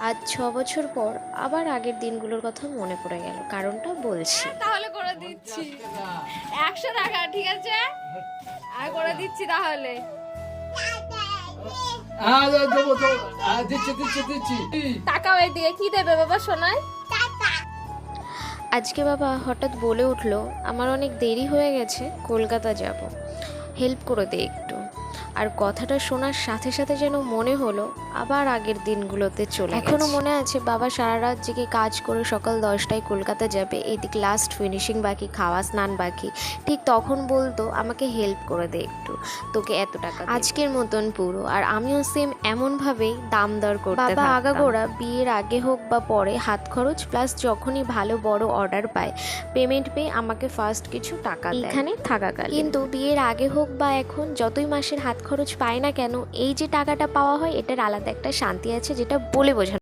আজ 6 বছর পর আবার আগের দিনগুলোর কথা মনে পড়ে গেল। কারণটা বলছি। তাহলে করে দিচ্ছি 100 টাকা, ঠিক আছে? আর করে দিচ্ছি তাহলে। টাকা ওই দিকে কি দেবে বাবা সোনায়? আজকে বাবা হঠাৎ বলে উঠলো, আমার অনেক দেরি হয়ে গেছে, কলকাতা যাব, হেল্প করে দে একটু। আর কথাটা শোনার সাথে সাথে যেন মনে হলো আবার আগের দিনগুলোতে চলে গেছে। এখনো মনে আছে বাবা সারা রাত জেগে কাজ করে সকাল 10টায় কলকাতা যাবে, এদিক লাস্ট ফিনিশিং বাকি, খাওয়া স্নান বাকি, ঠিক তখন বলতো আমাকে হেল্প করে দে একটু, তোকে এত টাকা দেব। আজকের মতন পুরো। আর আমিও সেম এমনভাবেই দাম দর করতে থাকতাম। বাবা আগাগোড়া বিয়ের আগে হোক বা পরে হাত খরচ প্লাস যখনই ভালো বড় অর্ডার পায়, পেমেন্ট পেয়ে আমাকে ফার্স্ট কিছু টাকা দেয় এখানে থাকাকালীন। কিন্তু বিয়ের আগে হোক বা এখন যতই মাসের হাত খরচ পায় না কেন, এই যে টাকাটা পাওয়া হয় এটার আলাদা একটা শান্তি আছে, যেটা বলে বোঝানো